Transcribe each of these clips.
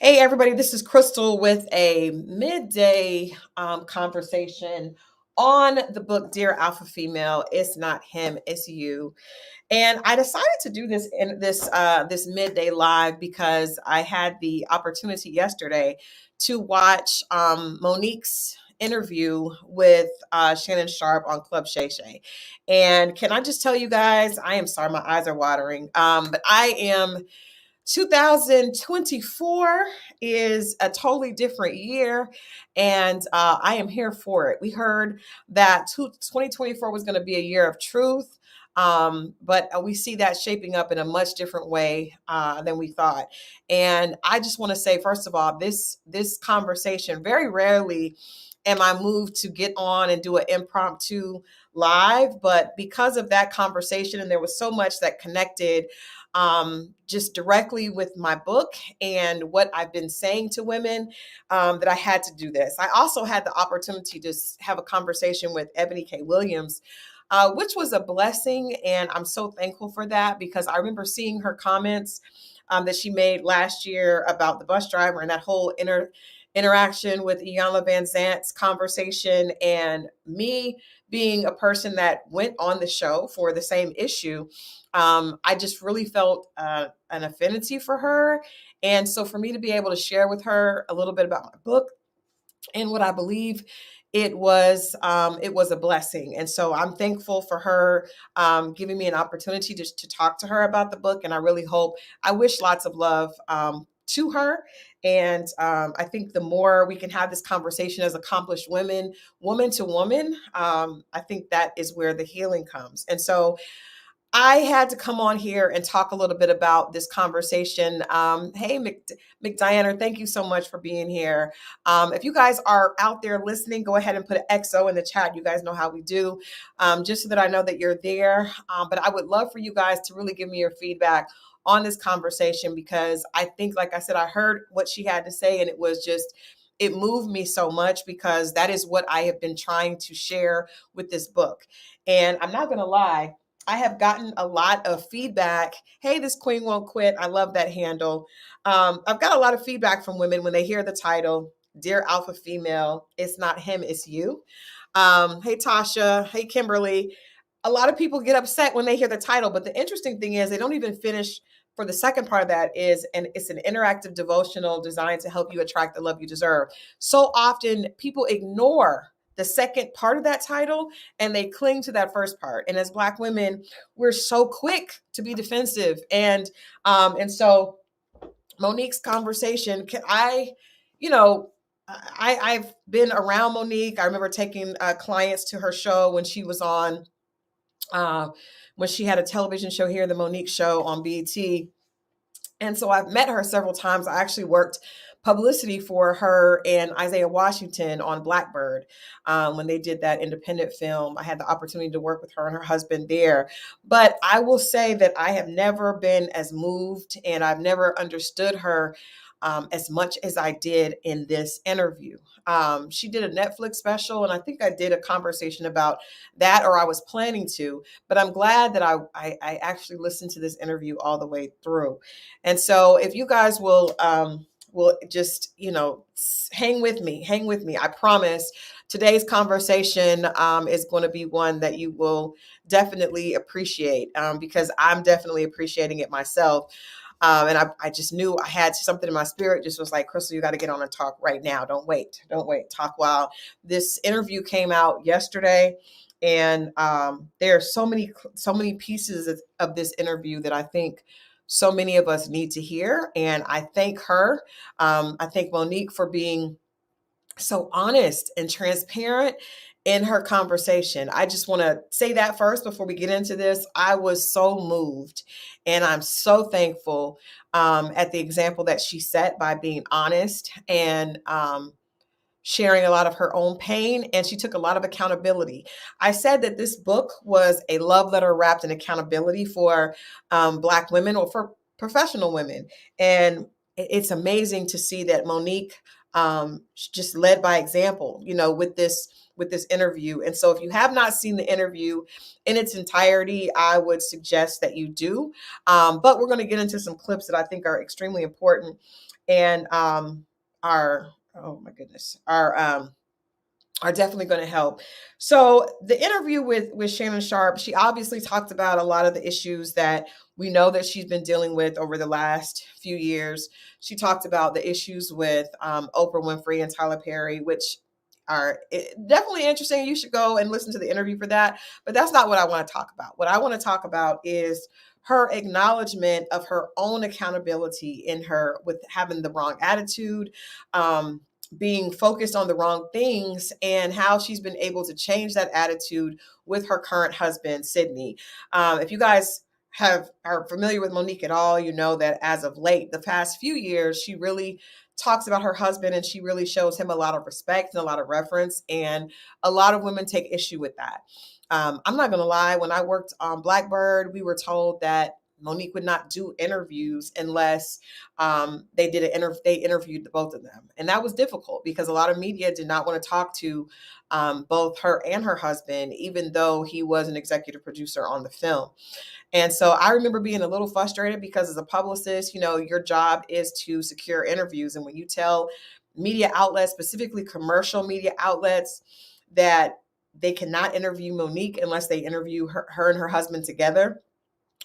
Hey, everybody, this is Crystal with a midday conversation on the book Dear Alpha Female. It's not him, it's you. And I decided to do this in this midday live because I had the opportunity yesterday to watch Monique's interview with Shannon Sharpe on Club Shay Shay. And can I just tell you guys, I am sorry, my eyes are watering, but I am 2024 is a totally different year, and I am here for it. We heard that 2024 was going to be a year of truth, but we see that shaping up in a much different way than we thought. And I just want to say, first of all, this conversation, very rarely am I moved to get on and do an impromptu live, but because of that conversation, and there was so much that connected just directly with my book and what I've been saying to women, that I had to do this. I also had the opportunity to have a conversation with Ebony K. Williams, which was a blessing. And I'm so thankful for that because I remember seeing her comments that she made last year about the bus driver and that whole interaction with Iyanla Van Zant's conversation, and me being a person that went on the show for the same issue. I just really felt an affinity for her. And so for me to be able to share with her a little bit about my book and what I believe, it was a blessing. And so I'm thankful for her giving me an opportunity to talk to her about the book. And I wish lots of love to her. And I think the more we can have this conversation as accomplished women, woman to woman, I think that is where the healing comes. And so I had to come on here and talk a little bit about this conversation. Hey, McDiana, thank you so much for being here. If you guys are out there listening, go ahead and put an XO in the chat. You guys know how we do, just so that I know that you're there. But I would love for you guys to really give me your feedback on this conversation because I think, like I said, I heard what she had to say, and it moved me so much because that is what I have been trying to share with this book. And I'm not going to lie, I have gotten a lot of feedback. Hey, this queen won't quit. I love that handle. I've got a lot of feedback from women when they hear the title, Dear Alpha Female, it's not him, it's you. Hey, Tasha. Hey, Kimberly. A lot of people get upset when they hear the title, but the interesting thing is they don't even finish for the second part of that and it's an interactive devotional designed to help you attract the love you deserve. So often people ignore the second part of that title and they cling to that first part. And as Black women, we're so quick to be defensive. And so Monique's conversation, you know, I've been around Monique. I remember taking clients to her show when she was on, uh, when she had a television show here, the Monique Show on BET. And so I've met her several times. I actually worked publicity for her and Isaiah Washington on Blackbird when they did that independent film. I had the opportunity to work with her and her husband there. But I will say that I have never been as moved and I've never understood her as much as I did in this interview. She did a Netflix special, and I think I did a conversation about that, or I was planning to. But I'm glad that I actually listened to this interview all the way through. And so, if you guys will just hang with me. I promise. Today's conversation is going to be one that you will definitely appreciate because I'm definitely appreciating it myself. And I just knew I had something in my spirit, just was like, Crystal, you got to get on and talk right now. Don't wait. Don't wait. Talk while this interview came out yesterday. And there are so many pieces of this interview that I think so many of us need to hear. And I thank her. I thank Monique for being so honest and transparent in her conversation. I just want to say that first before we get into this. I was so moved and I'm so thankful at the example that she set by being honest and sharing a lot of her own pain. And she took a lot of accountability. I said that this book was a love letter wrapped in accountability for Black women or for professional women. And it's amazing to see that Monique just led by example, with this interview. And so if you have not seen the interview in its entirety, I would suggest that you do. But we're going to get into some clips that I think are extremely important. and are, oh my goodness, are definitely going to help. So the interview with Shannon Sharpe, she obviously talked about a lot of the issues that we know that she's been dealing with over the last few years. She talked about the issues with Oprah Winfrey and Tyler Perry, which are definitely interesting. You should go and listen to the interview for that. But that's not what I want to talk about. What I want to talk about is her acknowledgement of her own accountability in her with having the wrong attitude, being focused on the wrong things, and how she's been able to change that attitude with her current husband, Sydney. If you guys are familiar with Monique at all, you know that as of late, the past few years, she really talks about her husband and she really shows him a lot of respect and a lot of reference. And a lot of women take issue with that. I'm not going to lie. When I worked on Blackbird, we were told that Monique would not do interviews unless they interviewed the both of them, and that was difficult because a lot of media did not want to talk to both her and her husband, even though he was an executive producer on the film. And so I remember being a little frustrated because as a publicist, you know, your job is to secure interviews, and when you tell media outlets, specifically commercial media outlets, that they cannot interview Monique unless they interview her and her husband together.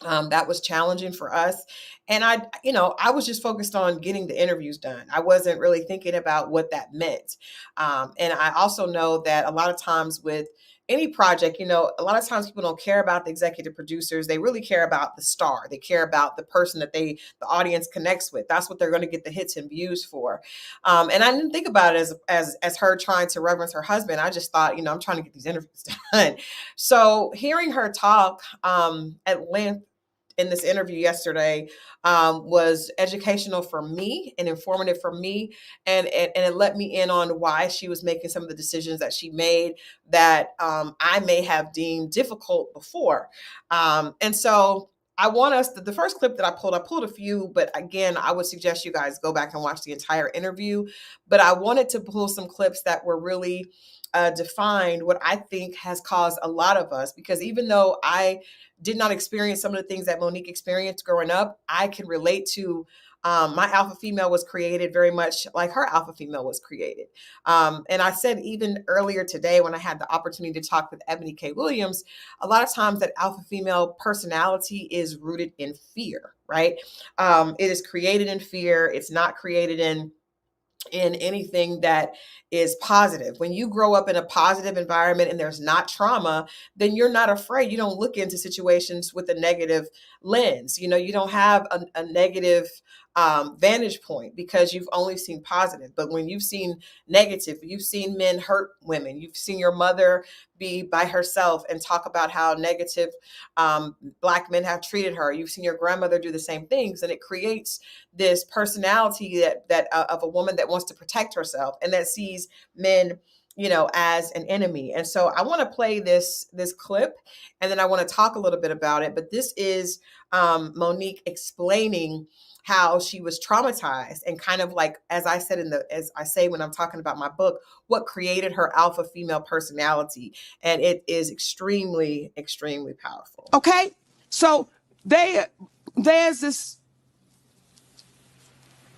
That was challenging for us. And I was just focused on getting the interviews done. I wasn't really thinking about what that meant. And I also know that a lot of times with any project, you know, a lot of times people don't care about the executive producers. They really care about the star. They care about the person that the audience connects with. That's what they're going to get the hits and views for. And I didn't think about it as her trying to reverence her husband. I just thought, you know, I'm trying to get these interviews done. So hearing her talk at length in this interview yesterday was educational for me and informative for me, and it let me in on why she was making some of the decisions that she made that I may have deemed difficult before. And so I want us the first clip that I pulled a few, but again, I would suggest you guys go back and watch the entire interview. But I wanted to pull some clips that were really defined what I think has caused a lot of us, because even though I did not experience some of the things that Monique experienced growing up, I can relate to my alpha female was created very much like her alpha female was created. And I said even earlier today when I had the opportunity to talk with Ebony K. Williams, a lot of times that alpha female personality is rooted in fear, right? It is created in fear. It's not created in anything that is positive. When you grow up in a positive environment and there's not trauma, then you're not afraid. You don't look into situations with a negative lens. You know, you don't have a negative vantage point because you've only seen positive. But when you've seen negative, you've seen men hurt women, you've seen your mother be by herself and talk about how negative Black men have treated her. You've seen your grandmother do the same things, and it creates this personality that of a woman that wants to protect herself and that sees men, you know, as an enemy. And so I want to play this clip, and then I want to talk a little bit about it. But this is Monique explaining how she was traumatized and kind of like, as I said as I say when I'm talking about my book, what created her alpha female personality. And it is extremely, extremely powerful. Okay, so there's this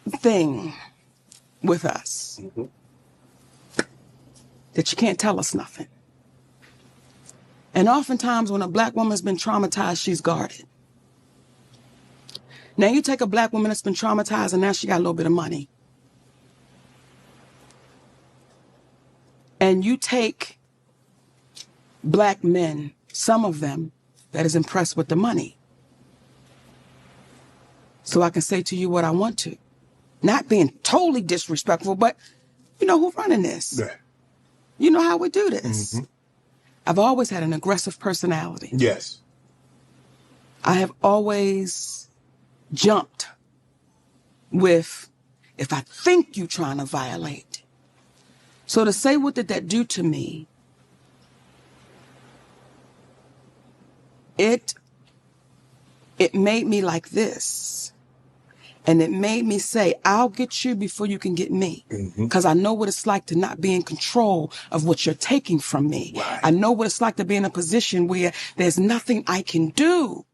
thing with us that you can't tell us nothing. And oftentimes when a Black woman's been traumatized, she's guarded. Now you take a Black woman that's been traumatized and now she got a little bit of money. And you take Black men, some of them, that is impressed with the money. So I can say to you what I want to. Not being totally disrespectful, but you know who's running this. Yeah. You know how we do this. Mm-hmm. I've always had an aggressive personality. Yes. I have always jumped with, if I think you trying to violate. So to say, what did that do to me? It made me like this. And it made me say, I'll get you before you can get me. Because I know what it's like to not be in control of what you're taking from me. Right. I know what it's like to be in a position where there's nothing I can do.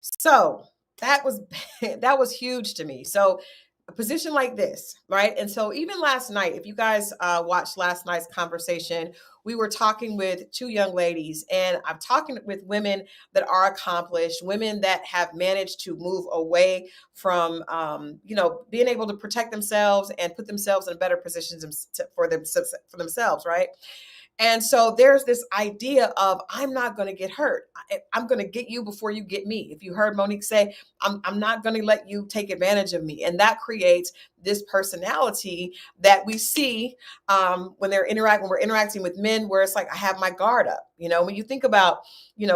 So that was that was huge to me. So a position like this, right? And so even last night, if you guys watched last night's conversation, we were talking with two young ladies, and I'm talking with women that are accomplished, women that have managed to move away from, being able to protect themselves and put themselves in better positions for themselves, right? And so there's this idea of I'm not going to get hurt. I'm going to get you before you get me. If you heard Monique say, I'm not going to let you take advantage of me. And that creates this personality that we see when we're interacting with men, where it's like, I have my guard up. When you think about,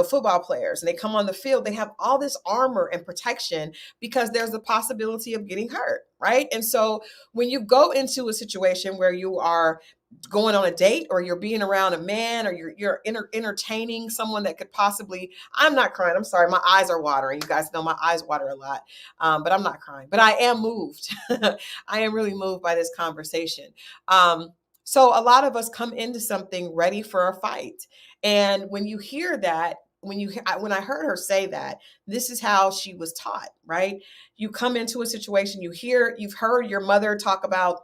football players and they come on the field, they have all this armor and protection because there's the possibility of getting hurt. Right. And so when you go into a situation where you are going on a date, or you're being around a man, or you're entertaining someone that could possibly, I'm not crying, I'm sorry, my eyes are watering, you guys know my eyes water a lot, but I'm not crying, but I am moved. I am really moved by this conversation. So a lot of us come into something ready for a fight, and when you hear that, when I heard her say that, this is how she was taught, right? You come into a situation, you've heard your mother talk about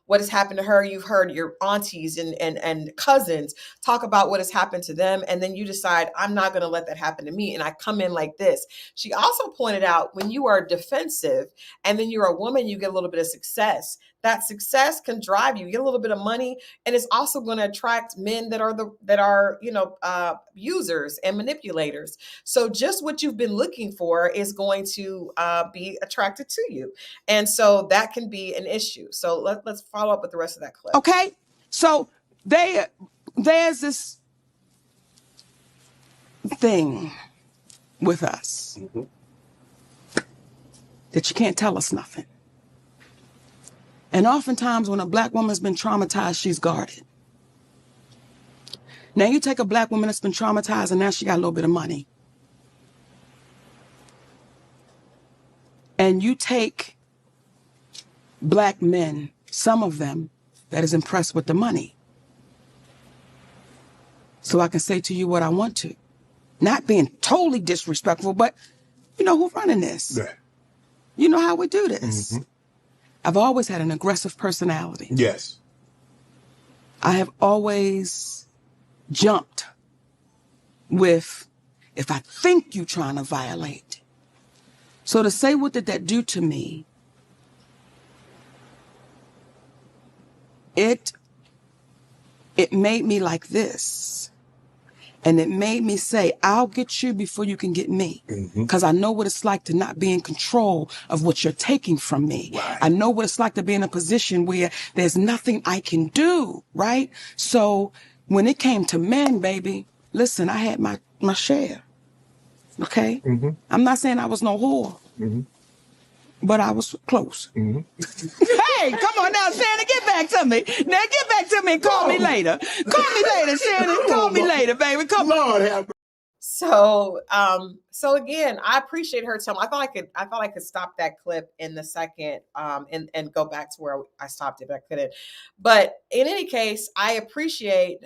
what has happened to her. You've heard your aunties and cousins talk about what has happened to them. And then you decide, I'm not going to let that happen to me. And I come in like this. She also pointed out, when you are defensive and then you're a woman, you get a little bit of success. That success can drive you, get a little bit of money, and it's also going to attract men that are users and manipulators. So just what you've been looking for is going to be attracted to you, and so that can be an issue. So let's follow up with the rest of that clip. Okay, so there's this thing with us that you can't tell us nothing. And oftentimes when a black woman's been traumatized, she's guarded. Now you take a black woman that's been traumatized and now she got a little bit of money. And you take black men, some of them, that is impressed with the money. So I can say to you what I want to. Not being totally disrespectful, but you know who's running this. Yeah. You know how we do this. Mm-hmm. I've always had an aggressive personality. Yes. I have always jumped with, if I think you trying to violate. So to say, what did that do to me? It made me like this. And it made me say, I'll get you before you can get me. Because I know what it's like to not be in control of what you're taking from me. Right. I know what it's like to be in a position where there's nothing I can do, right? So when it came to men, baby, listen, I had my share, okay? I'm not saying I was no whore, but I was close. Hey, come on now, Shannon, get back to me. Now get back to me and call me later. Call me later, Shannon. Call me later, baby. Come on. So again, I appreciate her telling me. I thought I could stop that clip in the second, and go back to where I stopped it, but I couldn't. But in any case, I appreciate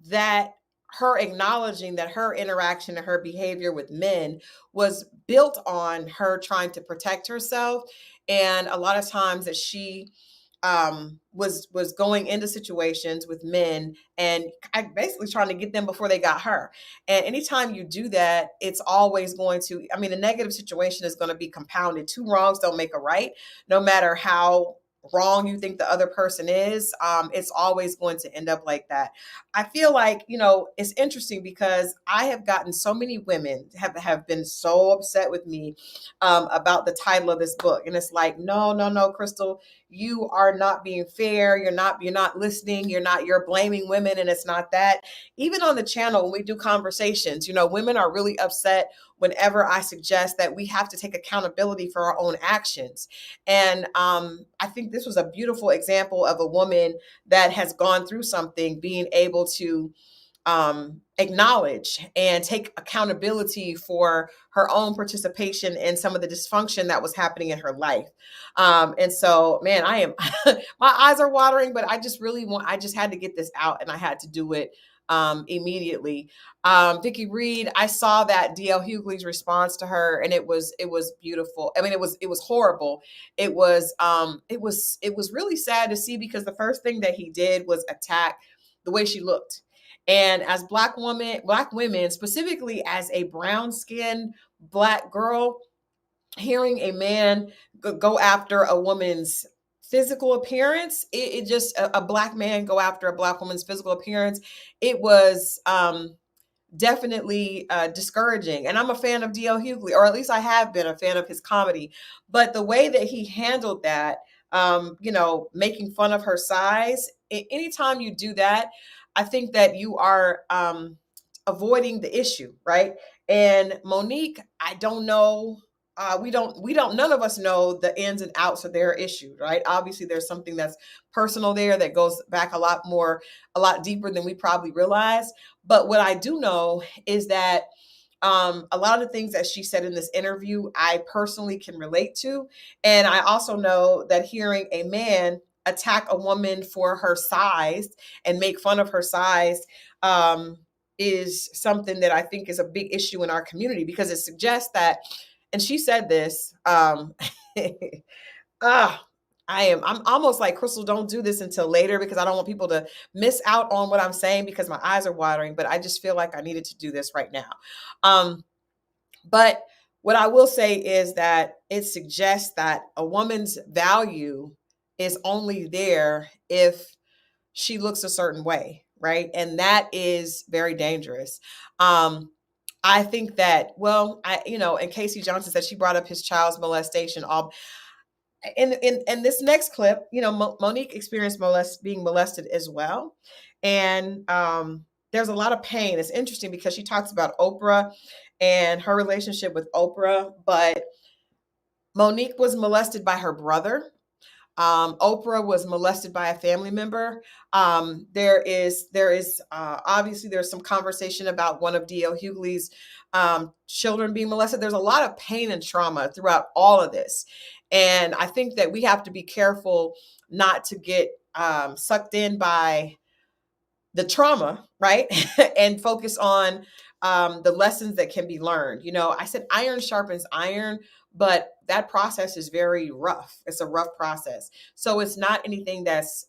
that her acknowledging that her interaction and her behavior with men was built on her trying to protect herself, and a lot of times that she was going into situations with men and basically trying to get them before they got her. And anytime you do that, it's always going to, the negative situation is going to be compounded. Two wrongs don't make a right, no matter how wrong you think the other person is. It's always going to end up like that. I feel like, it's interesting because I have gotten so many women have been so upset with me about the title of this book. And it's like, no, Christal, you are not being fair. You're not listening. You're blaming women. And it's not that. Even on the channel, when we do conversations, women are really upset whenever I suggest that we have to take accountability for our own actions. And I think this was a beautiful example of a woman that has gone through something, being able to acknowledge and take accountability for her own participation in some of the dysfunction that was happening in her life. And so, man, I am, my eyes are watering, but I just had to get this out, and I had to do it immediately. Vicky Reed, I saw that DL Hughley's response to her, and it was beautiful. I mean, it was horrible. It was really sad to see, because the first thing that he did was attack the way she looked. And as black women, specifically as a brown skinned black girl, hearing a man go after a woman's physical appearance, it just a black man go after a black woman's physical appearance, it was definitely discouraging. And I'm a fan of DL Hughley, or at least I have been a fan of his comedy. But the way that he handled that, making fun of her size, anytime you do that, I think that you are avoiding the issue, right? And Monique, I don't know. We don't, none of us know the ins and outs of their issue, right? Obviously, there's something that's personal there that goes back a lot deeper than we probably realize. But what I do know is that a lot of the things that she said in this interview, I personally can relate to. And I also know that hearing a man attack a woman for her size and make fun of her size, is something that I think is a big issue in our community, because it suggests that, and she said this, ah, I'm almost like, Christal, don't do this until later, because I don't want people to miss out on what I'm saying, because my eyes are watering, but I just feel like I needed to do this right now. But what I will say is that it suggests that a woman's value is only there if she looks a certain way, right? And that is very dangerous. I think that, well, and Casey Johnson said, she brought up his child's molestation. All in this next clip, Monique experienced being molested as well, and there's a lot of pain. It's interesting because she talks about Oprah and her relationship with Oprah, but Monique was molested by her brother. Oprah was molested by a family member. There is obviously there's some conversation about one of D.L. Hughley's children being molested. There's a lot of pain and trauma throughout all of this, and I think that we have to be careful not to get sucked in by the trauma, right? And focus on the lessons that can be learned. I said iron sharpens iron, but that process is very rough. It's a rough process. So it's not anything that's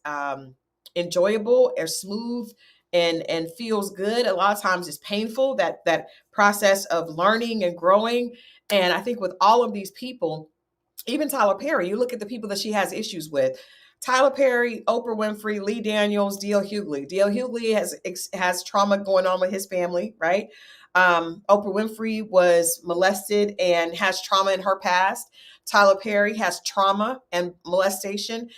enjoyable or smooth and feels good. A lot of times it's painful, that process of learning and growing. And I think with all of these people, even Tyler Perry, you look at the people that she has issues with. Tyler Perry, Oprah Winfrey, Lee Daniels, D.L. Hughley. D.L. Hughley has trauma going on with his family, right? Oprah Winfrey was molested and has trauma in her past. Tyler Perry has trauma and molestation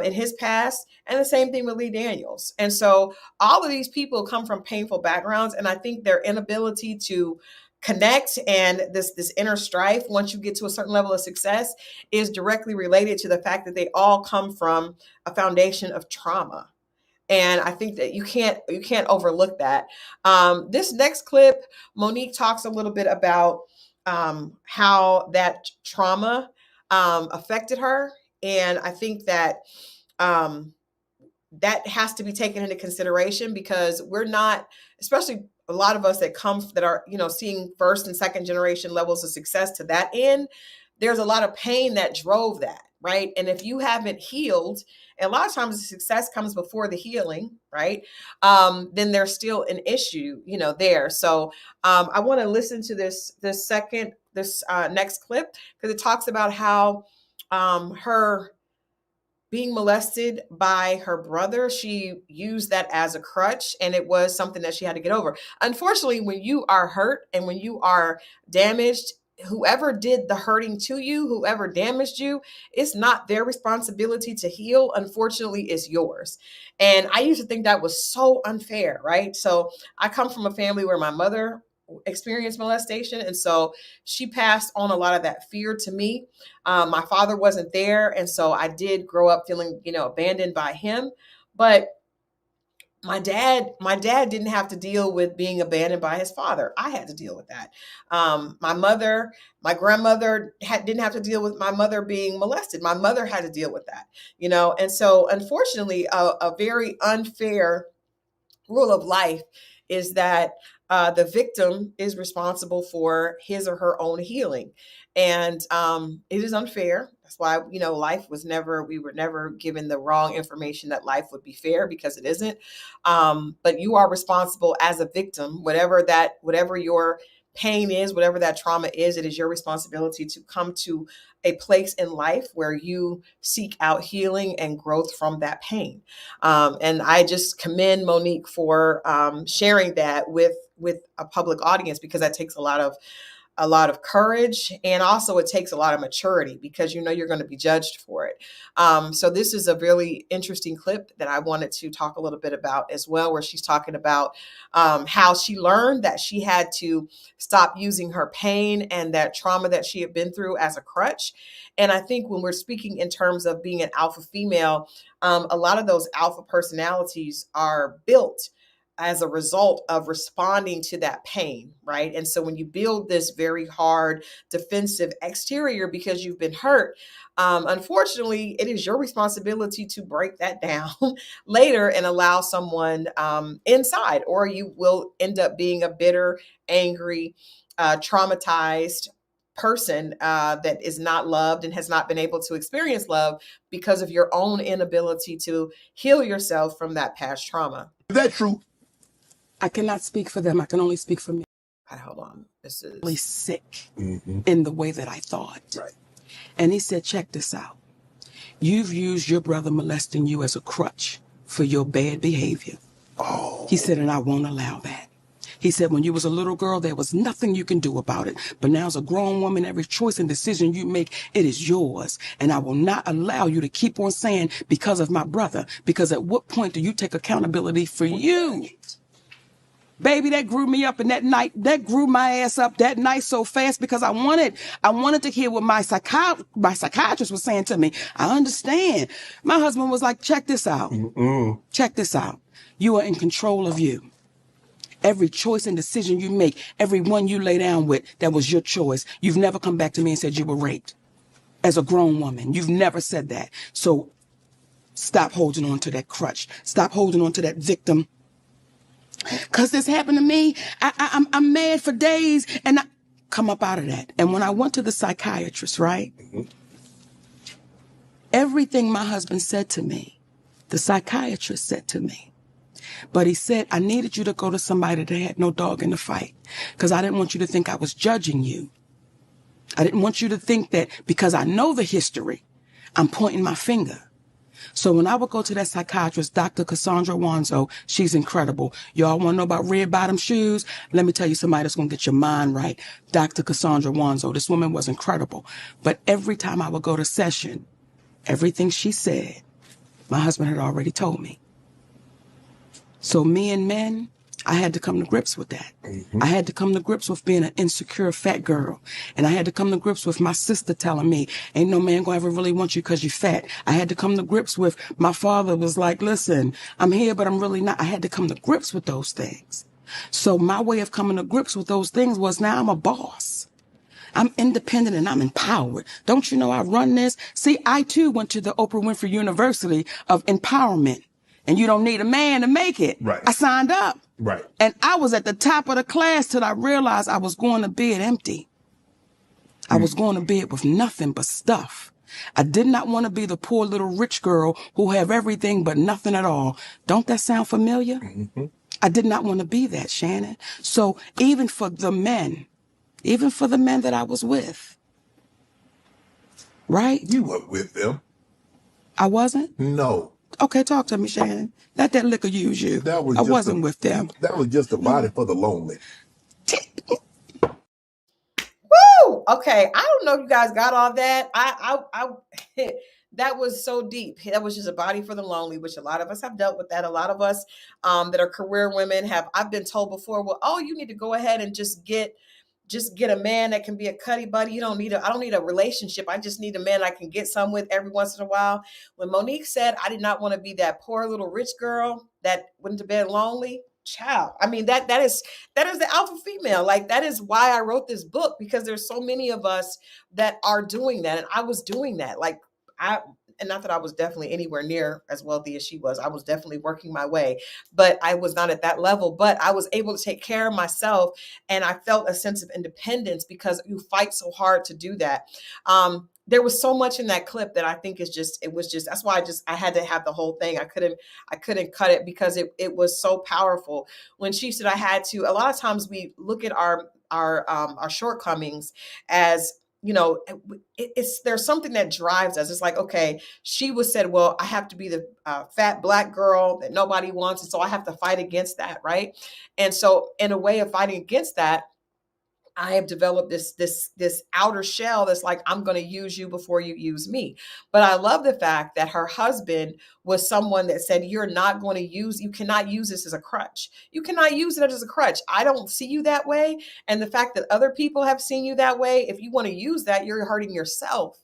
in his past, and the same thing with Lee Daniels. And so all of these people come from painful backgrounds, and I think their inability to connect and this inner strife, once you get to a certain level of success, is directly related to the fact that they all come from a foundation of trauma. And I think that you can't overlook that. This next clip, Monique talks a little bit about how that trauma affected her, and I think that that has to be taken into consideration, because we're not, especially a lot of us that are seeing first and second generation levels of success to that end. There's a lot of pain that drove that, right? And if you haven't healed, and a lot of times the success comes before the healing, right? Then there's still an issue, there. So I want to listen to this next clip, because it talks about how her being molested by her brother, she used that as a crutch, and it was something that she had to get over. Unfortunately, when you are hurt and when you are damaged, whoever did the hurting to you, whoever damaged you, it's not their responsibility to heal. Unfortunately, it's yours. And I used to think that was so unfair, right? So I come from a family where my mother experienced molestation, and so she passed on a lot of that fear to me. My father wasn't there, and so I did grow up feeling abandoned by him. But my dad didn't have to deal with being abandoned by his father. I had to deal with that. My grandmother didn't have to deal with my mother being molested. My mother had to deal with that. And so unfortunately, a very unfair rule of life is that the victim is responsible for his or her own healing. And it is unfair. That's why, life was never, we were never given the wrong information that life would be fair, because it isn't. But you are responsible as a victim, whatever your pain is, whatever that trauma is, it is your responsibility to come to a place in life where you seek out healing and growth from that pain. And I just commend Monique for sharing that with a public audience, because that takes a lot of courage, and also it takes a lot of maturity, because you're going to be judged for it. So this is a really interesting clip that I wanted to talk a little bit about as well, where she's talking about how she learned that she had to stop using her pain and that trauma that she had been through as a crutch. And I think when we're speaking in terms of being an alpha female, a lot of those alpha personalities are built as a result of responding to that pain, right? And so when you build this very hard defensive exterior because you've been hurt, unfortunately, it is your responsibility to break that down later and allow someone inside, or you will end up being a bitter, angry, traumatized person that is not loved and has not been able to experience love because of your own inability to heal yourself from that past trauma. Is that true? I cannot speak for them. I can only speak for me. Hold on. This is Really sick in the way that I thought. Right. And he said, check this out. You've used your brother molesting you as a crutch for your bad behavior. Oh. He said, and I won't allow that. He said, when you was a little girl, there was nothing you can do about it. But now as a grown woman, every choice and decision you make, it is yours. And I will not allow you to keep on saying, because of my brother, because at what point do you take accountability for you? Baby, that grew me up, and that grew my ass up that night so fast, because I wanted to hear what my psychiatrist was saying to me. I understand. My husband was like, check this out. Check this out. You are in control of you. Every choice and decision you make, every one you lay down with, that was your choice. You've never come back to me and said you were raped as a grown woman. You've never said that. So stop holding on to that crutch. Stop holding on to that victim. Because this happened to me. I'm mad for days, and I come up out of that. And when I went to the psychiatrist, right? Everything my husband said to me, the psychiatrist said to me. But he said, I needed you to go to somebody that had no dog in the fight, because I didn't want you to think I was judging you. I didn't want you to think that because I know the history, I'm pointing my finger. So when I would go to that psychiatrist, Dr. Cassandra Wanzo, she's incredible. Y'all want to know about red bottom shoes? Let me tell you somebody that's going to get your mind right. Dr. Cassandra Wanzo. This woman was incredible. But every time I would go to session, everything she said, my husband had already told me. So me and men, I had to come to grips with that. I had to come to grips with being an insecure fat girl. And I had to come to grips with my sister telling me, ain't no man gonna ever really want you because you're fat. I had to come to grips with my father was like, listen, I'm here, but I'm really not. I had to come to grips with those things. So my way of coming to grips with those things was, now I'm a boss. I'm independent and I'm empowered. Don't you know I run this? See, I too went to the Oprah Winfrey University of Empowerment. And you don't need a man to make it. Right. I signed up. Right. And I was at the top of the class till I realized I was going to bed empty. I was going to bed with nothing but stuff. I did not want to be the poor little rich girl who have everything but nothing at all. Don't that sound familiar? I did not want to be that, Shannon. So even for the men that I was with, right? You weren't with them. I wasn't? No. Okay, talk to me, Shannon. Let that liquor use you. I wasn't with them. That was just a body for the lonely. Woo! Okay, I don't know if you guys got all that. I that was so deep. That was just a body for the lonely, which a lot of us have dealt with that. A lot of us that are career women have. I've been told before, well, oh, you need to go ahead and just get a man that can be a cuddy buddy. I don't need a relationship. I just need a man I can get some with every once in a while. When Monique said, I did not want to be that poor little rich girl that went to bed lonely, child. I mean, that is the alpha female. Like, that is why I wrote this book, because there's so many of us that are doing that. And I was doing that. Like, and not that I was definitely anywhere near as wealthy as she was. I was definitely working my way, but I was not at that level. But I was able to take care of myself, and I felt a sense of independence because you fight so hard to do that. There was so much in that clip that I think is just, it was just, that's why I had to have the whole thing. I couldn't cut it because it was so powerful. When she said I had to, a lot of times we look at our shortcomings as, you know, it's there's something that drives us. It's like, okay, she was said, well, I have to be the fat Black girl that nobody wants, and so I have to fight against that, right? And so, in a way of fighting against that, I have developed this outer shell that's like, I'm going to use you before you use me. But I love the fact that her husband was someone that said, you cannot use this as a crutch. You cannot use it as a crutch. I don't see you that way. And the fact that other people have seen you that way, if you want to use that, you're hurting yourself.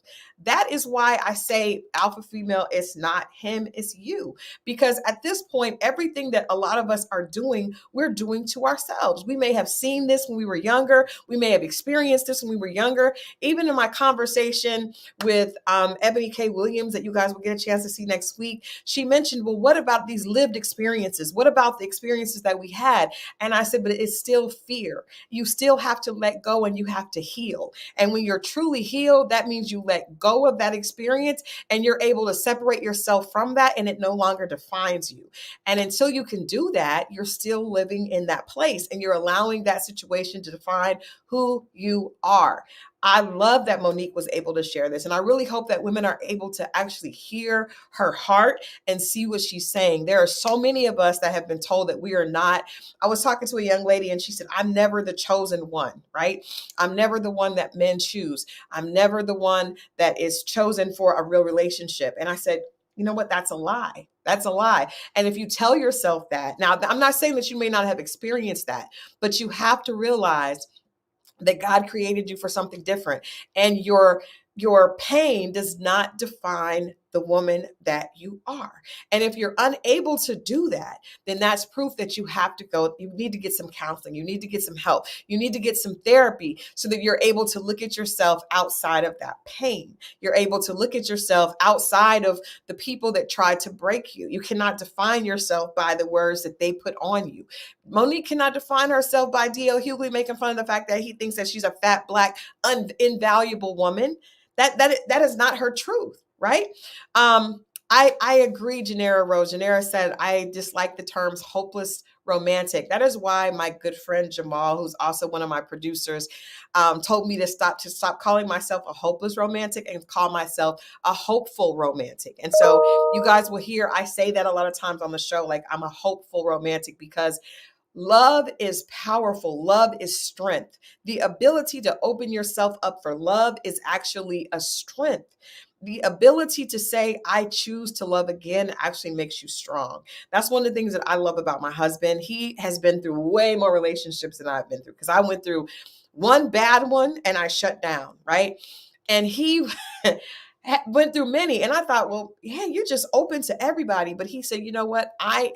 That is why I say alpha female, it's not him, it's you. Because at this point, everything that a lot of us are doing, we're doing to ourselves. We may have seen this when we were younger. We may have experienced this when we were younger. Even in my conversation with Ebony K. Williams, that you guys will get a chance to see next week, she mentioned, well, what about these lived experiences? What about the experiences that we had? And I said, but it's still fear. You still have to let go and you have to heal. And when you're truly healed, that means you let go of that experience and you're able to separate yourself from that, and it no longer defines you. And until you can do that, you're still living in that place and you're allowing that situation to define who you are. I love that Monique was able to share this. And I really hope that women are able to actually hear her heart and see what she's saying. There are so many of us that have been told that we are not. I was talking to a young lady and she said, I'm never the chosen one, right? I'm never the one that men choose. I'm never the one that is chosen for a real relationship. And I said, you know what? That's a lie. That's a lie. And if you tell yourself that, now I'm not saying that you may not have experienced that, but you have to realize that God created you for something different. And your pain does not define the woman that you are. And if you're unable to do that, then that's proof that you have to go, you need to get some counseling, you need to get some help, you need to get some therapy so that you're able to look at yourself outside of that pain. You're able to look at yourself outside of the people that tried to break you. You cannot define yourself by the words that they put on you. Monique cannot define herself by D.L. Hughley making fun of the fact that he thinks that she's a fat, Black, invaluable woman. That is not her truth, right? I agree, Janera Rose. Janera said, I dislike the terms hopeless romantic. That is why my good friend Jamal, who's also one of my producers, told me to stop calling myself a hopeless romantic and call myself a hopeful romantic. And so you guys will hear I say that a lot of times on the show, like I'm a hopeful romantic, because love is powerful. Love is strength. The ability to open yourself up for love is actually a strength. The ability to say, I choose to love again, actually makes you strong. That's one of the things that I love about my husband. He has been through way more relationships than I've been through, because I went through one bad one and I shut down, right? And he went through many. And I thought, well, yeah, you're just open to everybody. But he said, you know what? I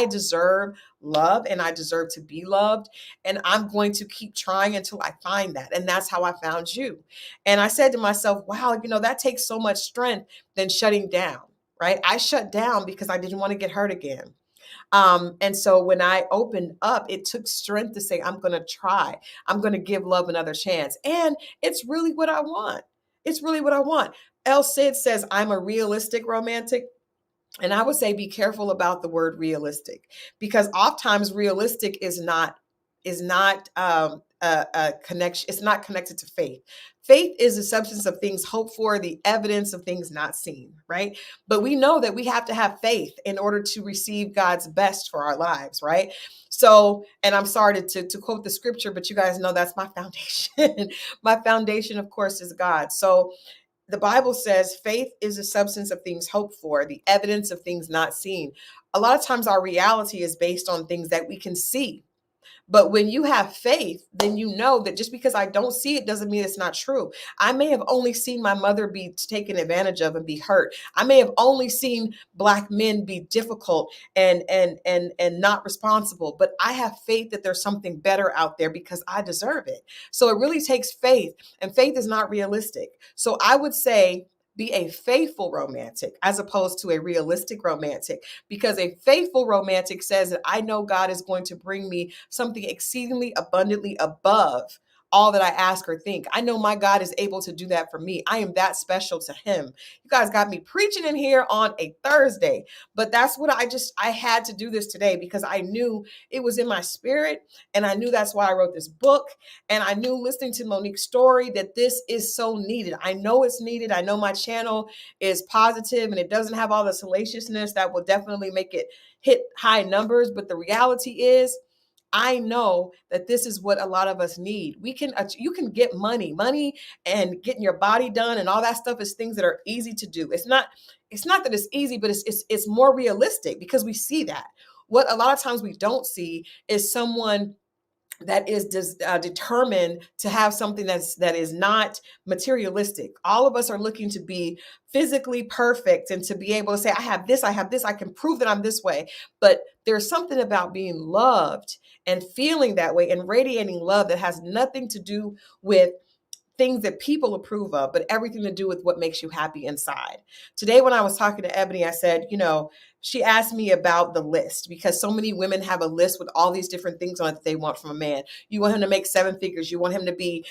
deserve love and I deserve to be loved. And I'm going to keep trying until I find that. And that's how I found you. And I said to myself, wow, that takes so much strength than shutting down, right? I shut down because I didn't want to get hurt again. And so when I opened up, it took strength to say, I'm going to try. I'm going to give love another chance. And it's really what I want. It's really what I want. El Cid says, I'm a realistic romantic. And I would say be careful about the word realistic, because oftentimes realistic is not a connection. It's not connected to faith. Faith is the substance of things hoped for, the evidence of things not seen, right? But we know that we have to have faith in order to receive God's best for our lives, right? So, and I'm sorry to quote the scripture, but you guys know that's my foundation. My foundation, of course, is God. So the Bible says faith is the substance of things hoped for, the evidence of things not seen. A lot of times our reality is based on things that we can see. But when you have faith, then you know that just because I don't see it doesn't mean it's not true. I may have only seen my mother be taken advantage of and be hurt. I may have only seen Black men be difficult and not responsible, but I have faith that there's something better out there because I deserve it. So it really takes faith, and faith is not realistic. So I would say Be a faithful romantic as opposed to a realistic romantic, because a faithful romantic says that I know God is going to bring me something exceedingly abundantly above all that I ask or think. I know my God is able to do that for me. I am that special to him. You guys got me preaching in here on a Thursday, but that's what I had to do this today because I knew it was in my spirit, and I knew that's why I wrote this book. And I knew listening to Monique's story that this is so needed. I know it's needed. I know my channel is positive and it doesn't have all the salaciousness that will definitely make it hit high numbers. But the reality is, I know that this is what a lot of us need. You can get money and getting your body done and all that stuff is things that are easy to do. It's not that it's easy, but it's more realistic because we see that. What a lot of times we don't see is someone that is determined to have something that is not materialistic. All of us are looking to be physically perfect and to be able to say, I have this, I can prove that I'm this way. But there's something about being loved and feeling that way and radiating love that has nothing to do with things that people approve of, but everything to do with what makes you happy inside. Today, when I was talking to Ebony, I said, she asked me about the list because so many women have a list with all these different things on it that they want from a man. You want him to make 7 figures. You want him to be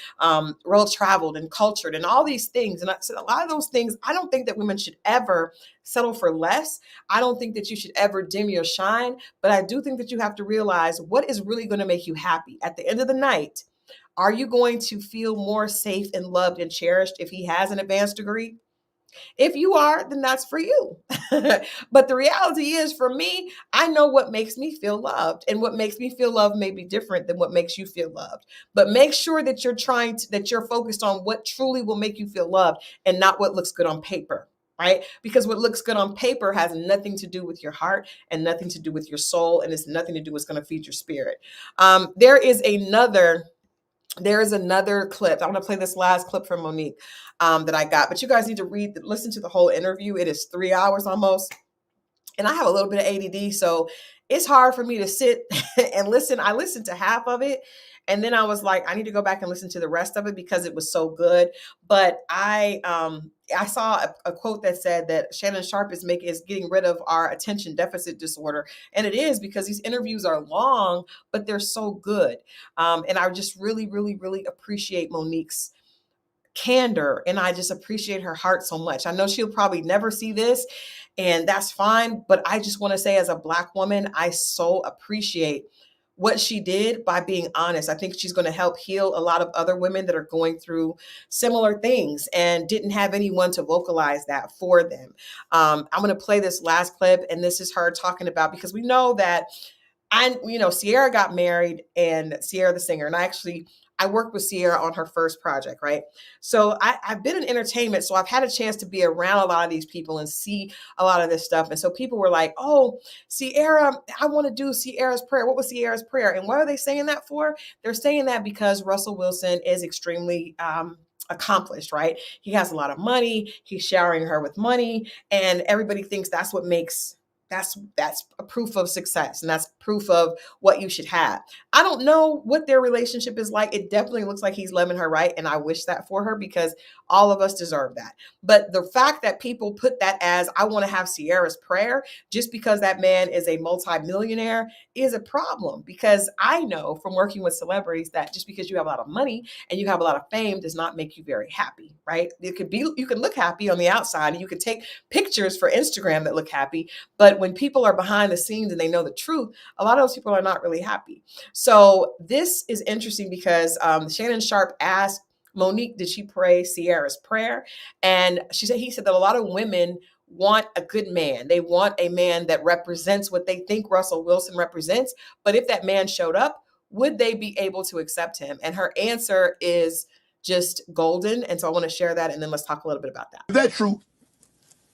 world traveled and cultured and all these things. And I said, a lot of those things, I don't think that women should ever settle for less. I don't think that you should ever dim your shine, but I do think that you have to realize what is really going to make you happy. At the end of the night, are you going to feel more safe and loved and cherished if he has an advanced degree? If you are, then that's for you. But the reality is, for me, I know what makes me feel loved, and what makes me feel loved may be different than what makes you feel loved. But make sure that you're focused on what truly will make you feel loved and not what looks good on paper. Right? Because what looks good on paper has nothing to do with your heart and nothing to do with your soul, and it's nothing to do with what's going to feed your spirit. There is another clip. I'm going to play this last clip from Monique that I got, but you guys need to listen to the whole interview. It is 3 hours almost. And I have a little bit of ADD, so it's hard for me to sit and listen. I listened to half of it, and then I was like, I need to go back and listen to the rest of it because it was so good. But I saw a quote that said that Shannon Sharpe is getting rid of our attention deficit disorder, and it is because these interviews are long, but they're so good. And I just really, really, really appreciate Monique's candor, and I just appreciate her heart so much. I know she'll probably never see this, and that's fine, but I just want to say, as a Black woman, I so appreciate what she did by being honest. I think she's going to help heal a lot of other women that are going through similar things and didn't have anyone to vocalize that for them. I'm going to play this last clip, and this is her talking about, because we know that Sierra got married, and Sierra the singer, and I worked with Sierra on her first project, right? So I've been in entertainment, so I've had a chance to be around a lot of these people and see a lot of this stuff. And so people were like, oh, Sierra, I want to do Sierra's prayer. What was Sierra's prayer? And what are they saying that for? They're saying that because Russell Wilson is extremely accomplished, right? He has a lot of money. He's showering her with money, and everybody thinks that's what makes that's a proof of success, and that's proof of what you should have. I don't know what their relationship is like. It definitely looks like he's loving her right, and I wish that for her because all of us deserve that. But the fact that people put that as, I want to have Sierra's prayer just because that man is a multimillionaire is a problem, because I know from working with celebrities that just because you have a lot of money and you have a lot of fame does not make you very happy, right? You can look happy on the outside, and you can take pictures for Instagram that look happy, but when people are behind the scenes and they know the truth, a lot of those people are not really happy. So this is interesting because Shannon Sharpe asked Monique, did she pray Sierra's prayer? And he said that a lot of women want a good man. They want a man that represents what they think Russell Wilson represents. But if that man showed up, would they be able to accept him? And her answer is just golden. And so I want to share that, and then let's talk a little bit about that. Is that true?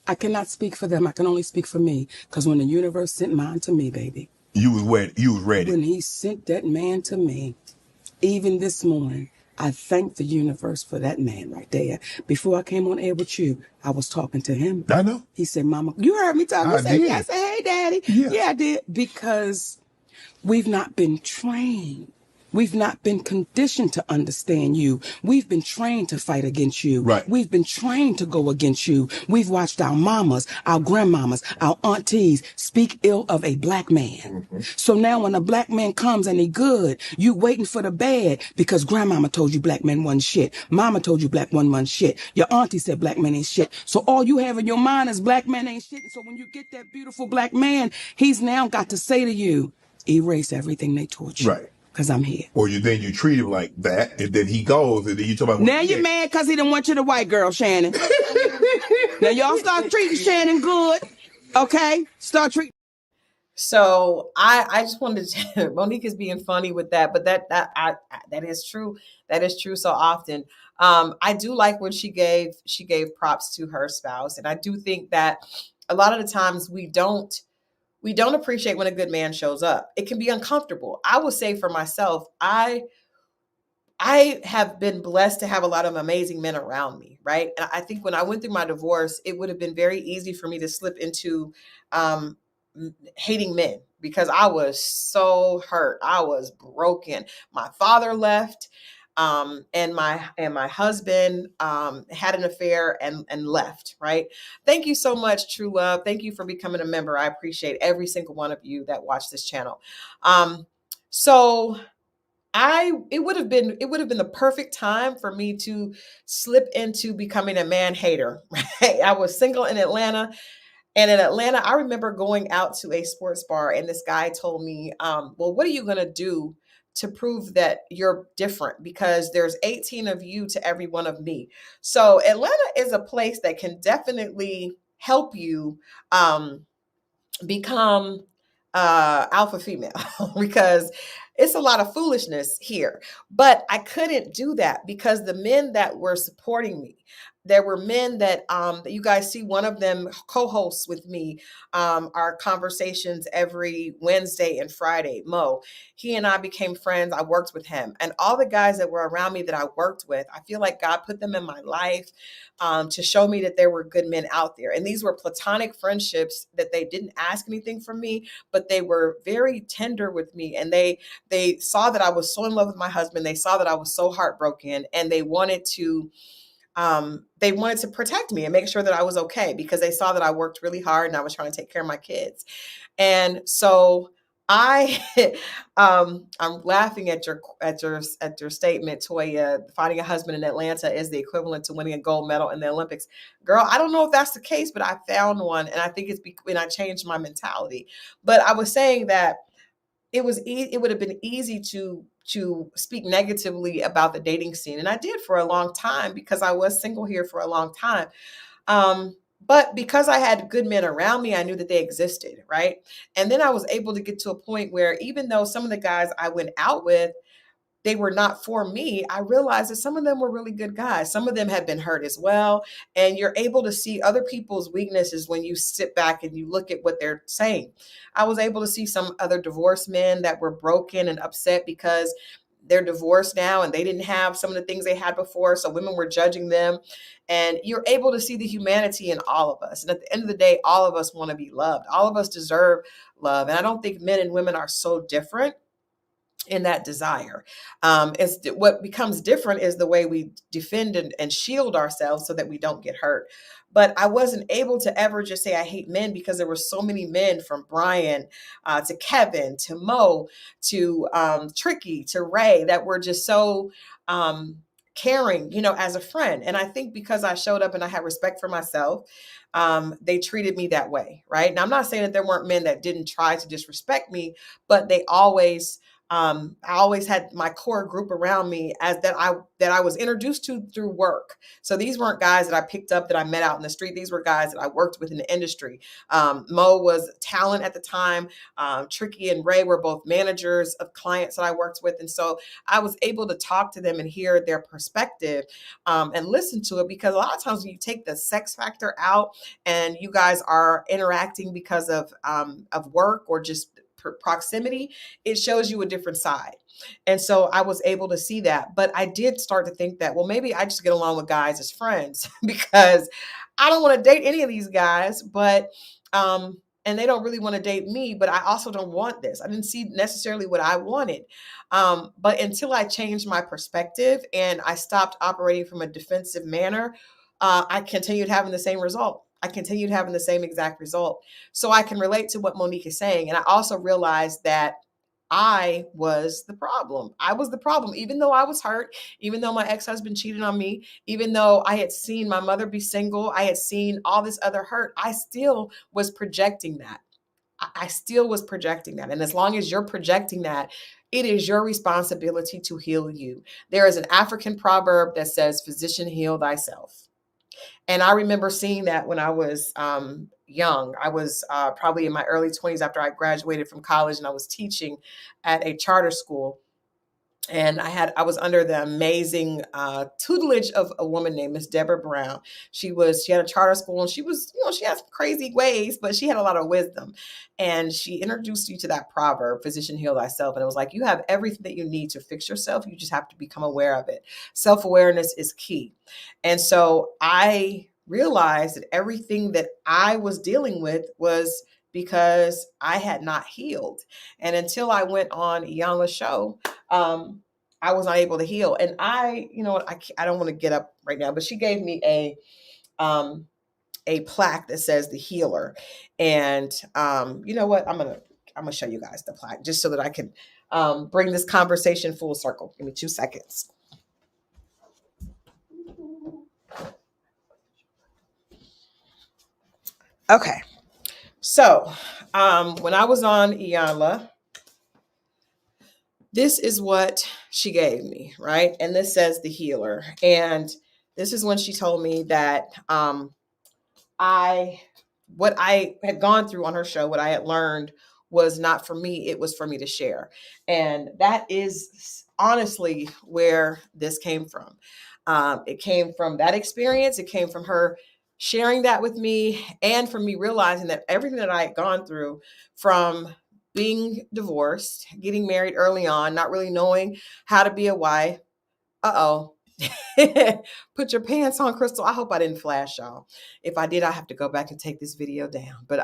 I cannot speak for them. I can only speak for me. Because when the universe sent mine to me, baby. You was ready. When he sent that man to me, even this morning, I thank the universe for that man right there. Before I came on air with you, I was talking to him. I know. He said, Mama, you heard me talking. I did. Yeah, I said, hey, Daddy. Yeah, I did. Because we've not been trained We've not been conditioned to understand you. We've been trained to fight against you. Right. We've been trained to go against you. We've watched our mamas, our grandmamas, our aunties speak ill of a black man. So now when a black man comes and he good, you waiting for the bad because grandmama told you black men wasn't shit. Mama told you black one wasn't shit. Your auntie said black men ain't shit. So all you have in your mind is black men ain't shit. And so when you get that beautiful black man, he's now got to say to you, erase everything they taught you. Right. Because I'm here. Or then you treat him like that, and then he goes, and then you talk about Now you're mad because he didn't want you the white girl, Shannon. Now y'all start treating Shannon good, okay? Start treating. So I just wanted to, Monique is being funny with that, but that is true. That is true so often. I do like when she gave props to her spouse, and I do think that a lot of the times we don't appreciate when a good man shows up. It can be uncomfortable. I will say for myself, I have been blessed to have a lot of amazing men around me, right? And I think when I went through my divorce, it would have been very easy for me to slip into um, hating men because I was so hurt. I was broken. My father left, and my husband had an affair and left. Right. Thank you so much, True Love. Thank you for becoming a member. I appreciate every single one of you that watch this channel. So it would have been the perfect time for me to slip into becoming a man hater. Right? I was single in Atlanta, and in Atlanta, I remember going out to a sports bar, and this guy told me, "Well, what are you gonna do to prove that you're different? Because there's 18 of you to every one of me." So Atlanta is a place that can definitely help you become alpha female because it's a lot of foolishness here. But I couldn't do that because the men that were supporting me, there were men that you guys see, one of them co-hosts with me our conversations every Wednesday and Friday. Mo, he and I became friends. I worked with him, and all the guys that were around me that I worked with, I feel like God put them in my life to show me that there were good men out there. And these were platonic friendships that they didn't ask anything from me, but they were very tender with me. And they saw that I was so in love with my husband. They saw that I was so heartbroken, and they wanted to protect me and make sure that I was okay because they saw that I worked really hard and I was trying to take care of my kids. And so I I'm laughing at your statement, Toya. Finding a husband in Atlanta is the equivalent to winning a gold medal in the Olympics. Girl, I don't know if that's the case, but I found one, and I think it's when I changed my mentality. But I was saying that it would have been easy to speak negatively about the dating scene, and I did for a long time because I was single here for a long time. But because I had good men around me, I knew that they existed, right? And then I was able to get to a point where even though some of the guys I went out with, they were not for me, I realized that some of them were really good guys. Some of them had been hurt as well. And you're able to see other people's weaknesses when you sit back and you look at what they're saying. I was able to see some other divorced men that were broken and upset because they're divorced now and they didn't have some of the things they had before. So women were judging them. And you're able to see the humanity in all of us. And at the end of the day, all of us want to be loved. All of us deserve love. And I don't think men and women are so different in that desire. It's what becomes different is the way we defend and shield ourselves so that we don't get hurt. But I wasn't able to ever just say I hate men because there were so many men, from Brian to Kevin to Mo to Tricky to Ray, that were just so caring, as a friend. And I think because I showed up and I had respect for myself, they treated me that way, right? Now, I'm not saying that there weren't men that didn't try to disrespect me, but they always I always had my core group around me as that I was introduced to through work. So these weren't guys that I picked up that I met out in the street. These were guys that I worked with in the industry. Mo was talent at the time. Tricky and Ray were both managers of clients that I worked with. And so I was able to talk to them and hear their perspective and listen to it, because a lot of times when you take the sex factor out and you guys are interacting because of work or just proximity, it shows you a different side. And so I was able to see that. But I did start to think that, well, maybe I just get along with guys as friends because I don't want to date any of these guys. But and they don't really want to date me, but I also don't want this. I didn't see necessarily what I wanted. But until I changed my perspective and I stopped operating from a defensive manner, I continued having the same result. I continued having the same exact result. So I can relate to what Monique is saying. And I also realized that I was the problem. I was the problem, even though I was hurt, even though my ex husband cheated on me, even though I had seen my mother be single, I had seen all this other hurt, I still was projecting that. I still was projecting that. And as long as you're projecting that, it is your responsibility to heal you. There is an African proverb that says, "Physician, heal thyself." And I remember seeing that when I was young. I was probably in my early 20s after I graduated from college, and I was teaching at a charter school. And I was under the amazing tutelage of a woman named Miss Deborah Brown. She had a charter school, and she was, she had some crazy ways, but she had a lot of wisdom. And she introduced you to that proverb, "Physician, heal thyself." And it was like, you have everything that you need to fix yourself. You just have to become aware of it. Self-awareness is key. And so I realized that everything that I was dealing with was because I had not healed. And until I went on Iyanla's show, I was not able to heal. And I don't want to get up right now, but she gave me a plaque that says "The Healer." And you know what? I'm gonna show you guys the plaque just so that I can bring this conversation full circle. Give me 2 seconds. Okay. So when I was on Iyanla, this is what she gave me, right? And this says "The Healer." And this is when she told me that what I had gone through on her show, what I had learned was not for me, it was for me to share. And that is honestly where this came from. It came from that experience. It came from her sharing that with me, and from me realizing that everything that I had gone through, from being divorced, getting married early on, not really knowing how to be a wife. Uh-oh. Put your pants on, Christal. I hope I didn't flash y'all. If I did, I have to go back and take this video down. But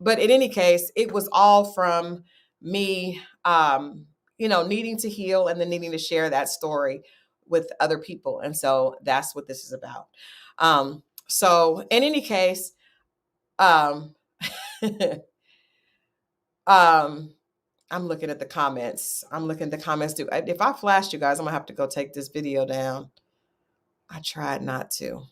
but in any case, it was all from me, needing to heal and then needing to share that story with other people. And so that's what this is about. So in any case, um, I'm looking at the comments. I'm looking at the comments too. If I flashed you guys, I'm gonna have to go take this video down. I tried not to.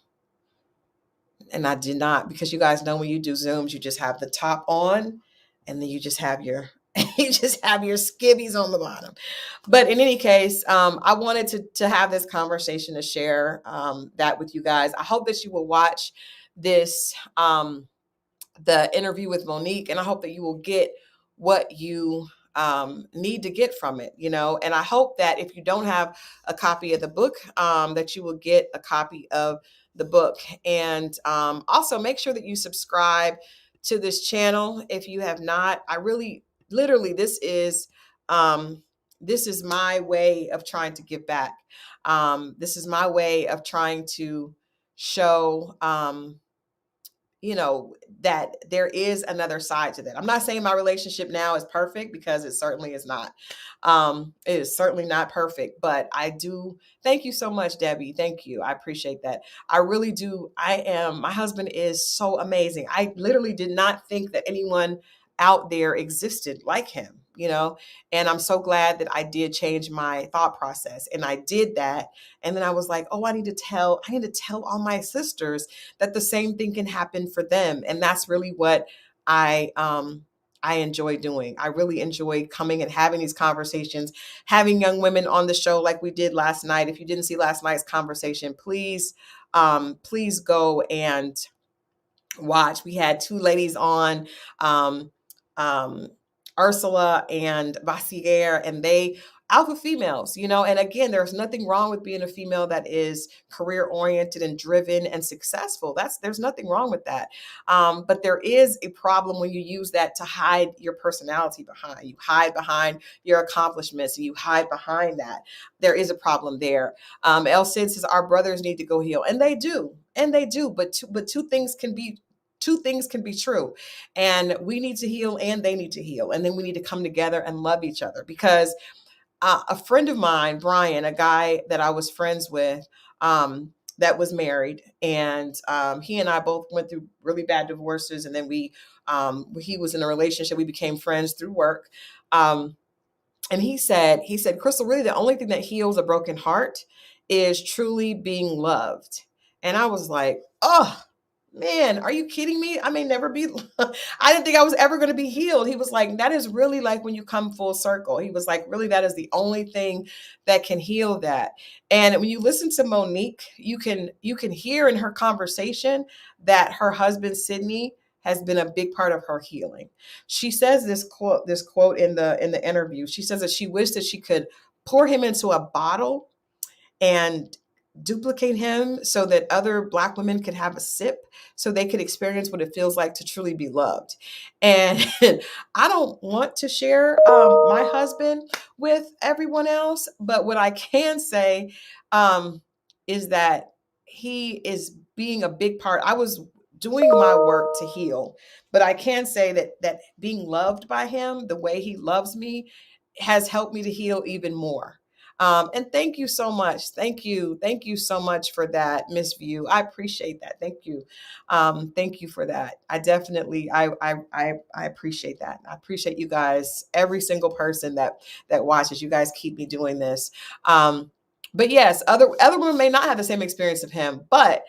And I did not, because you guys know when you do Zooms, you just have the top on, and then you just have your skivvies on the bottom. But in any case, I wanted to have this conversation, to share that with you guys. I hope that you will watch this the interview with Monique, and I hope that you will get what you need to get from it, and I hope that if you don't have a copy of the book, that you will get a copy of the book. And also make sure that you subscribe to this channel if you have not. I really, literally, this is my way of trying to give back. This is my way of trying to show that there is another side to that. I'm not saying my relationship now is perfect, because it certainly is not. It is certainly not perfect, but I do. Thank you so much, Debbie. Thank you. I appreciate that. I really do. My husband is so amazing. I literally did not think that anyone out there existed like him, and I'm so glad that I did change my thought process, and I did that. And then I was like, oh, I need to tell all my sisters that the same thing can happen for them. And that's really what I enjoy doing. I really enjoy coming and having these conversations, having young women on the show like we did last night. If you didn't see last night's conversation, please go and watch. We had 2 ladies on, Ursula and Basier, and they alpha females, and again, there's nothing wrong with being a female that is career oriented and driven and successful. There's nothing wrong with that. But there is a problem when you use that to hide your personality behind. You hide behind your accomplishments, and you hide behind that. There is a problem there. El Cid says our brothers need to go heal, and they do. But two things can be two things can be true, and we need to heal and they need to heal, and then we need to come together and love each other. Because a friend of mine, Brian, a guy that I was friends with, that was married, and he and I both went through really bad divorces, and then he was in a relationship. We became friends through work. And he said, Christal, really the only thing that heals a broken heart is truly being loved. And I was like, oh, man, are you kidding me? I may never be, I didn't think I was ever going to be healed. He was like, that is really like when you come full circle. He was like, really, that is the only thing that can heal that. And when you listen to Monique, you can hear in her conversation that her husband, Sydney, has been a big part of her healing. She says this quote in the interview. She says that she wished that she could pour him into a bottle and duplicate him so that other Black women could have a sip, so they could experience what it feels like to truly be loved. And I don't want to share my husband with everyone else, but what I can say is that he is being a big part. I was doing my work to heal, but I can say that being loved by him the way he loves me has helped me to heal even more. And thank you so much. Thank you. Thank you so much for that, Miss View. I appreciate that. Thank you. Thank you for that. I definitely, I appreciate that. I appreciate you guys, every single person that watches. You guys keep me doing this. But yes, other women may not have the same experience of him, but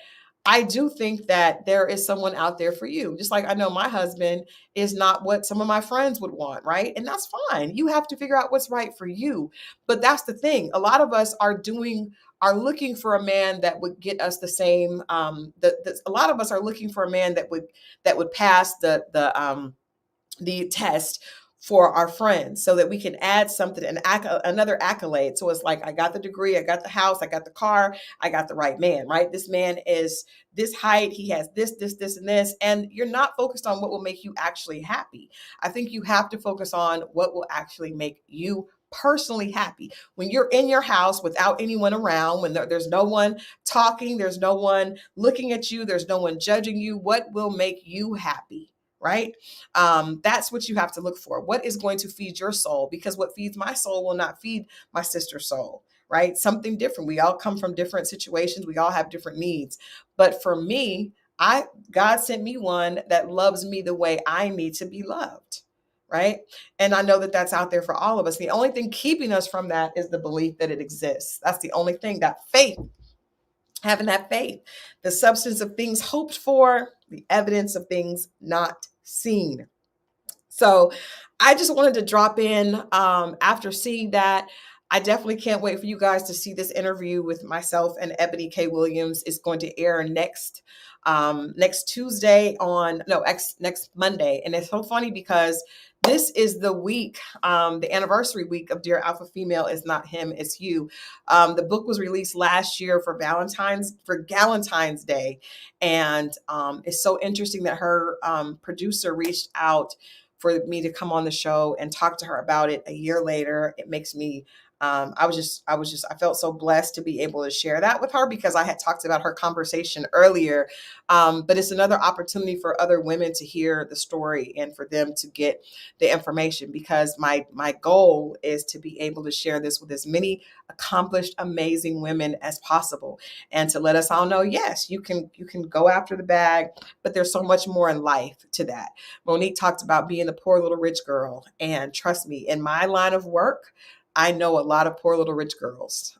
I do think that there is someone out there for you. Just like I know my husband is not what some of my friends would want, right? And that's fine. You have to figure out what's right for you. But that's the thing. A lot of us are looking for a man that would get us the same. A lot of us are looking for a man that would pass the test for our friends, so that we can add something, another accolade. So it's like, I got the degree, I got the house, I got the car, I got the right man, right? This man is this height, he has this, and this. And you're not focused on what will make you actually happy. I think you have to focus on what will actually make you personally happy. When you're in your house without anyone around, when there's no one talking, there's no one looking at you, there's no one judging you, what will make you happy? Right? That's what you have to look for. What is going to feed your soul? Because what feeds my soul will not feed my sister's soul, right? Something different. We all come from different situations. We all have different needs. But for me, God sent me one that loves me the way I need to be loved, right? And I know that that's out there for all of us. The only thing keeping us from that is the belief that it exists. That's the only thing, that faith. Having that faith, the substance of things hoped for, the evidence of things not seen. So I just wanted to drop in after seeing that. I definitely can't wait for you guys to see this interview with myself and Ebony K. Williams. It's going to air next Tuesday next Monday. And it's so funny because this is the week, the anniversary week of Dear Alpha Female Is Not Him, It's You. The book was released last year for Galentine's Day. And it's so interesting that her producer reached out for me to come on the show and talk to her about it a year later. It makes me I felt so blessed to be able to share that with her, because I had talked about her conversation earlier. But it's another opportunity for other women to hear the story and for them to get the information, because my goal is to be able to share this with as many accomplished, amazing women as possible, and to let us all know, yes, you can go after the bag, but there's so much more in life to that. Monique talked about being the poor little rich girl, and trust me, in my line of work, I know a lot of poor little rich girls.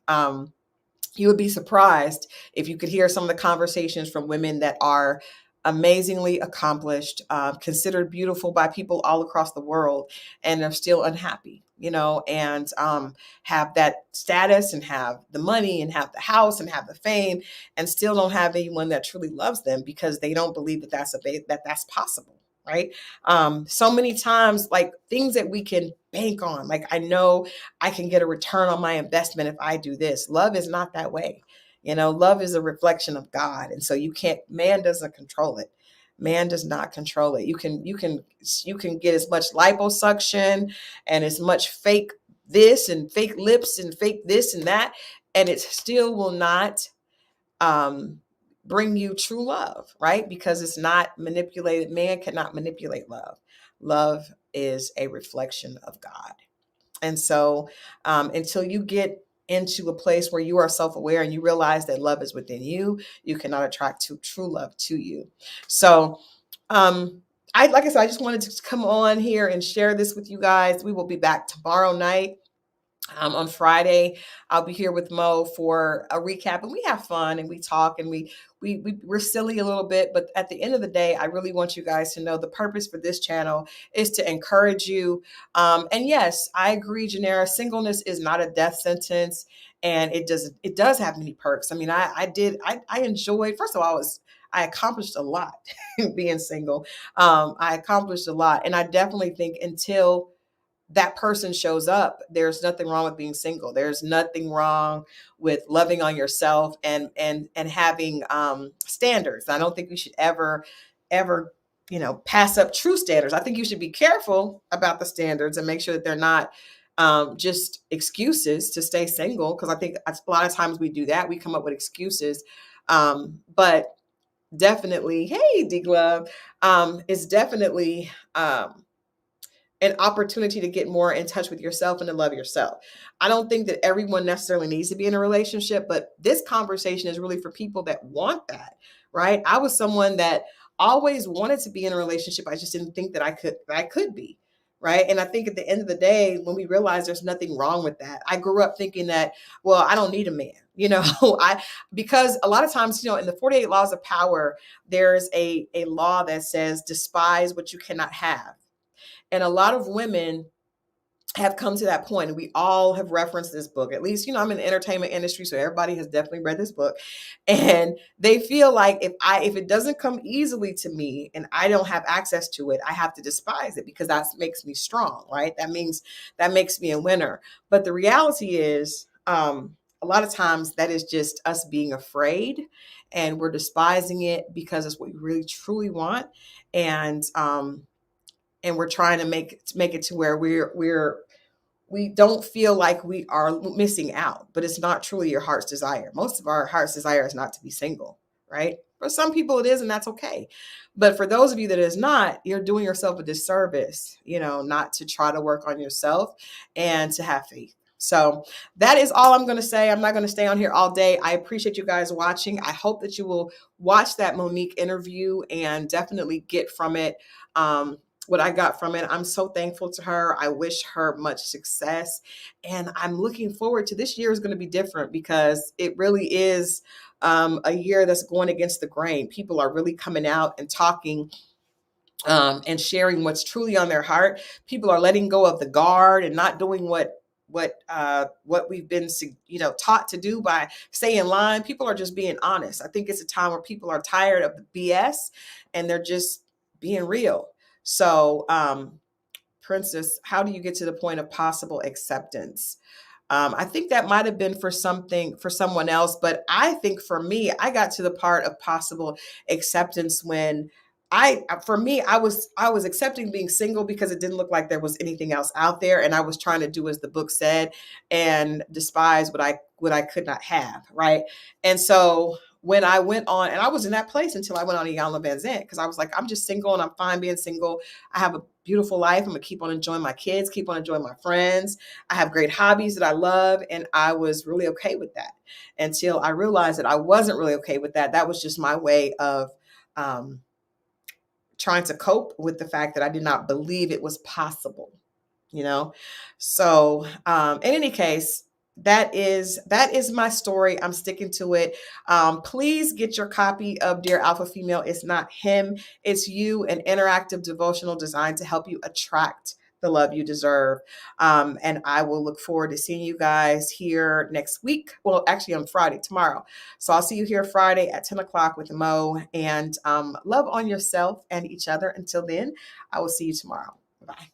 You would be surprised if you could hear some of the conversations from women that are amazingly accomplished, considered beautiful by people all across the world, and are still unhappy, and have that status and have the money and have the house and have the fame, and still don't have anyone that truly loves them, because they don't believe that that's possible. Right. So many times, like, things that we can bank on, like, I know I can get a return on my investment if I do this. Love is not that way. Love is a reflection of God. And so man doesn't control it. Man does not control it. You can get as much liposuction and as much fake this and fake lips and fake this and that, and it still will not bring you true love, right? Because it's not manipulated. Man cannot manipulate love. Love is a reflection of God. And so until you get into a place where you are self-aware and you realize that love is within you, you cannot attract true love to you. So like I said, I just wanted to come on here and share this with you guys. We will be back tomorrow night. On Friday, I'll be here with Mo for a recap, and we have fun and we talk and we're silly a little bit. But at the end of the day, I really want you guys to know the purpose for this channel is to encourage you. And yes, I agree, Janera, singleness is not a death sentence, and it does have many perks. I mean, I enjoyed. First of all, I accomplished a lot being single. I accomplished a lot, and I definitely think until that person shows up, there's nothing wrong with being single. There's nothing wrong with loving on yourself and having standards. I don't think we should ever pass up true standards. I think you should be careful about the standards and make sure that they're not just excuses to stay single, because I think a lot of times we do that. We come up with excuses, but definitely, hey, D Glove, is definitely an opportunity to get more in touch with yourself and to love yourself. I don't think that everyone necessarily needs to be in a relationship, but this conversation is really for people that want that, right? I was someone that always wanted to be in a relationship. I just didn't think that I could be, right? And I think at the end of the day, when we realize there's nothing wrong with that, I grew up thinking that, well, I don't need a man, because a lot of times, in the 48 laws of power, there's a law that says despise what you cannot have. And a lot of women have come to that point, and we all have referenced this book. At least, I'm in the entertainment industry, so everybody has definitely read this book. And they feel like if it doesn't come easily to me and I don't have access to it, I have to despise it because that makes me strong, right? That makes me a winner. But the reality is, a lot of times that is just us being afraid, and we're despising it because it's what we really truly want. And we're trying to make it to where we don't feel like we are missing out, but it's not truly your heart's desire. Most of our heart's desire is not to be single, right? For some people it is, and that's okay. But for those of you that is not, you're doing yourself a disservice, not to try to work on yourself and to have faith. So that is all I'm going to say. I'm not going to stay on here all day. I appreciate you guys watching. I hope that you will watch that Monique interview and definitely get from it what I got from it. I'm so thankful to her. I wish her much success. And I'm looking forward to this year is going to be different because it really is a year that's going against the grain. People are really coming out and talking and sharing what's truly on their heart. People are letting go of the guard and not doing what we've been taught to do by stay in line. People are just being honest. I think it's a time where people are tired of the BS and they're just being real. So, Princess, how do you get to the point of possible acceptance? I think that might have been for someone else, but I think for me, I got to the part of possible acceptance when I was accepting being single because it didn't look like there was anything else out there. And I was trying to do as the book said and despise what I could not have. Right. And so when I went on, and I was in that place until I went on Iyanla Vanzant, because I was like, I'm just single and I'm fine being single. I have a beautiful life. I'm gonna keep on enjoying my kids, keep on enjoying my friends. I have great hobbies that I love. And I was really okay with that until I realized that I wasn't really okay with that. That was just my way of trying to cope with the fact that I did not believe it was possible, So in any case, that is my story. I'm sticking to it. Please get your copy of Dear Alpha Female. It's not him, it's you, an interactive devotional designed to help you attract the love you deserve. And I will look forward to seeing you guys here next week. Well, actually on Friday, tomorrow. So I'll see you here Friday at 10 o'clock with Mo, and love on yourself and each other. Until then, I will see you tomorrow. Bye.